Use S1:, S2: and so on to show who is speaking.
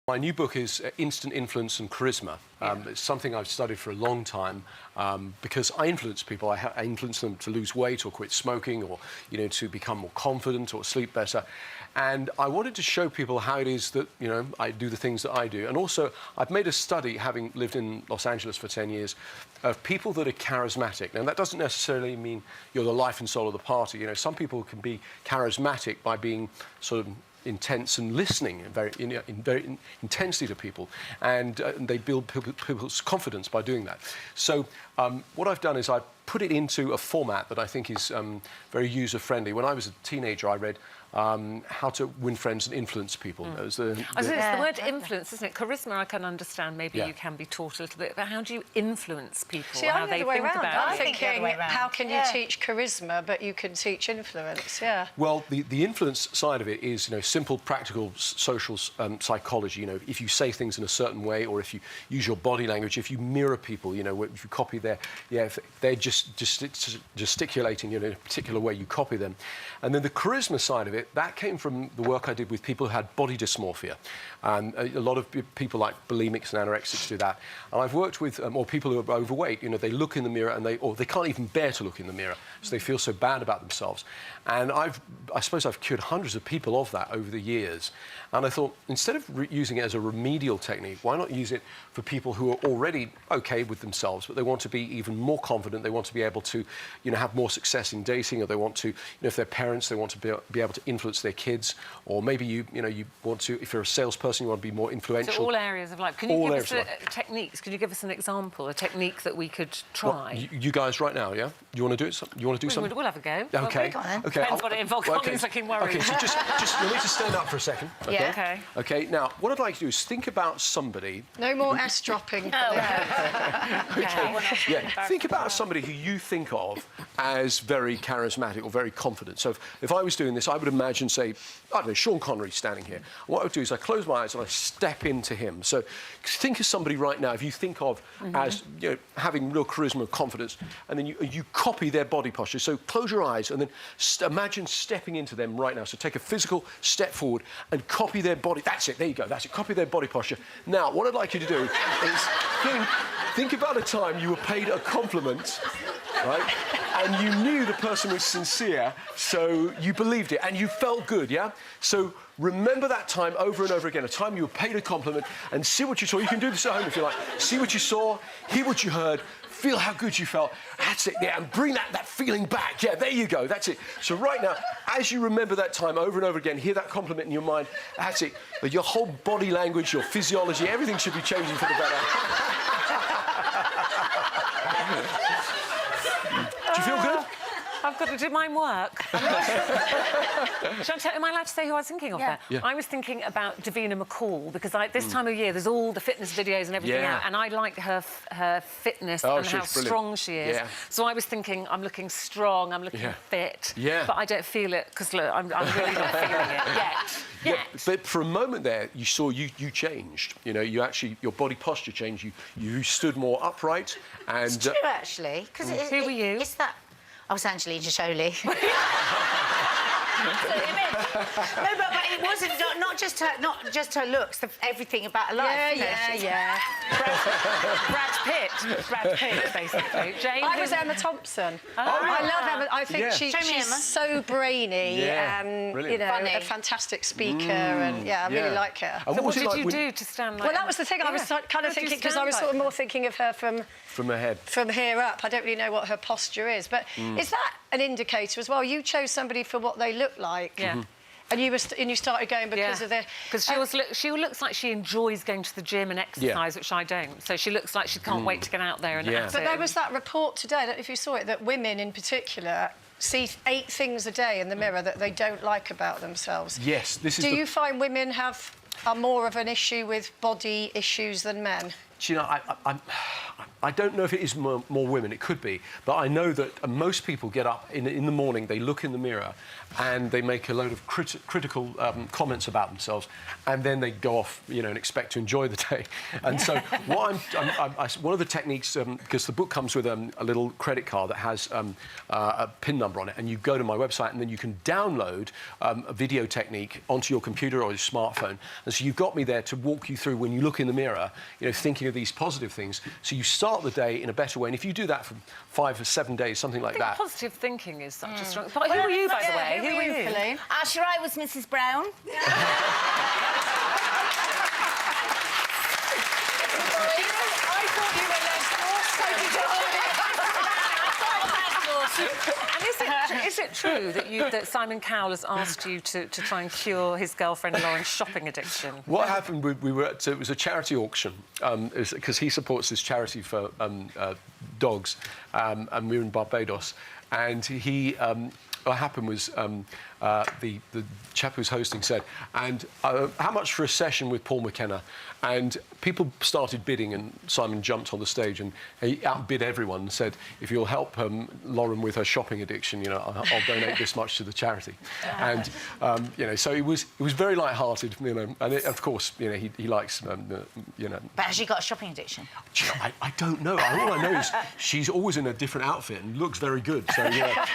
S1: My new book is Instant Influence and Charisma. It's something I've studied for a long time because I influence people. I influence them to lose weight or quit smoking or, to become more confident or sleep better. And I wanted to show people how it is that, I do the things that I do. And also, I've made a study, having lived in Los Angeles for 10 years, of people that are charismatic. Now, that doesn't necessarily mean you're the life and soul of the party. Some people can be charismatic by being sort of intense and listening very intensely to people, and they build people's confidence by doing that. So what I've done is I've put it into a format that I think is very user-friendly. When I was a teenager, I read How to Win Friends and Influence People.
S2: It's the word influence, isn't it? Charisma, I can understand. Maybe you can be taught a little bit, but how do you influence people?
S3: See,
S2: how they think about it?
S3: I'm thinking, how can you teach charisma, but you can teach influence? Yeah.
S1: Well, the influence side of it is, simple, practical, social psychology. If you say things in a certain way, or if you use your body language, if you mirror people, if you copy if they're just gesticulating in a particular way, you copy them. And then the charisma side of it, that came from the work I did with people who had body dysmorphia. And a lot of people like bulimics and anorexics do that. And I've worked with or people who are overweight. They look in the mirror and they can't even bear to look in the mirror, so they feel so bad about themselves. And I suppose I've cured hundreds of people of that over the years. And I thought, instead of using it as a remedial technique, why not use it for people who are already okay with themselves, but they want to be even more confident, they want to be able to, have more success in dating, or they want to, if they're parents, they want to be able to influence their kids, or maybe you want to, if you're a salesperson, you want to be more influential.
S2: So all areas of life. Can you give us techniques? Could you give us an example, a technique that we could try?
S1: Well, you guys right now, yeah? You want to do it? You want to do something?
S2: We'll have a go.
S1: Okay.
S2: Okay. Depends what it involves. Colin's looking worried.
S1: Okay, so just you need to stand up for a second. Okay?
S2: Yeah. Okay.
S1: Okay. Now, what I'd like to do is think about somebody.
S3: No more S dropping.
S1: Think about somebody who you think of as very charismatic or very confident. So if I was doing this, I would imagine, say, I don't know, Sean Connery standing here. What I would do is I close my eyes and I step into him. So think of somebody right now, if you think of as having real charisma and confidence, and then you copy their body posture. So close your eyes and then imagine stepping into them right now. So take a physical step forward and copy their body. That's it, there you go, that's it. Copy their body posture. Now, what I'd like you to do is think about a time you were paid a compliment, right? And you knew the person was sincere, so you believed it, and you felt good, yeah? So remember that time over and over again, a time you were paid a compliment, and see what you saw. You can do this at home if you like. See what you saw, hear what you heard, feel how good you felt. That's it, yeah, and bring that feeling back. Yeah, there you go, that's it. So right now, as you remember that time over and over again, hear that compliment in your mind, that's it. But your whole body language, your physiology, everything should be changing for the better. Do you feel good?
S2: I've got to do my work. Am I allowed to say who I was thinking of there?
S1: Yeah.
S2: I was thinking about Davina McCall, because this time of year there's all the fitness videos and everything out, and I like her fitness and how strong she is. Yeah. So I was thinking, I'm looking strong, I'm looking fit, but I don't feel it, because look, I'm really not feeling it yet.
S1: Yeah, but for a moment there, you saw you changed. You actually, your body posture changed. You stood more upright. And
S4: it's true, actually.
S2: Who were you?
S4: It's that. I was Angelina Jolie. No, but it wasn't not just her looks, everything about her life.
S3: Yeah.
S2: Brad Pitt, basically. Jane,
S3: I was Emma Thompson. I love Emma. I think she's so brainy and
S4: funny.
S3: a fantastic speaker, and I really like her.
S2: So what did you do to stand like?
S3: Well, that was the thing. I was kind of thinking, because I was sort of more thinking of her from
S1: her head,
S3: from here up. I don't really know what her posture is, but is that an indicator as well? You chose somebody for what they look like.
S2: Yeah.
S3: And you started going because of the...
S2: Because she looks like she enjoys going to the gym and exercise, which I don't. So she looks like she can't wait to get out there and
S3: But there was that report today, I don't know if you saw it, that women in particular see 8 things a day in the mirror that they don't like about themselves.
S1: Yes, this is...
S3: Do you find women are more of an issue with body issues than men?
S1: Do you know, I don't know if it is more women, it could be, but I know that most people get up in the morning, they look in the mirror and they make a load of critical comments about themselves, and then they go off, you know, and expect to enjoy the day. And so one of the techniques, because the book comes with a little credit card that has a PIN number on it, and you go to my website and then you can download a video technique onto your computer or your smartphone. And so you've got me there to walk you through when you look in the mirror, you know, thinking of these positive things. So you start the day in a better way. And if you do that for 5 or 7 days, something like that.
S2: Positive thinking is such a strong... But who were you, by the way? Who were you?
S4: Pauline? Sure, I was Mrs. Brown.
S2: And is it true that Simon Cowell has asked you to try and cure his girlfriend Lauren's shopping addiction?
S1: What happened? We were at, it was a charity auction because he supports this charity for dogs, and we were in Barbados, and he. What happened was the chap who was hosting said, and how much for a session with Paul McKenna? And people started bidding, and Simon jumped on the stage and he outbid everyone and said, if you'll help Lauren with her shopping addiction, you know, I'll donate this much to the charity. And you know, so it was very light-hearted, you know, and of course, you know, he likes, you know.
S4: But has she got a shopping addiction?
S1: I don't know. All I know is she's always in a different outfit and looks very good. So yeah.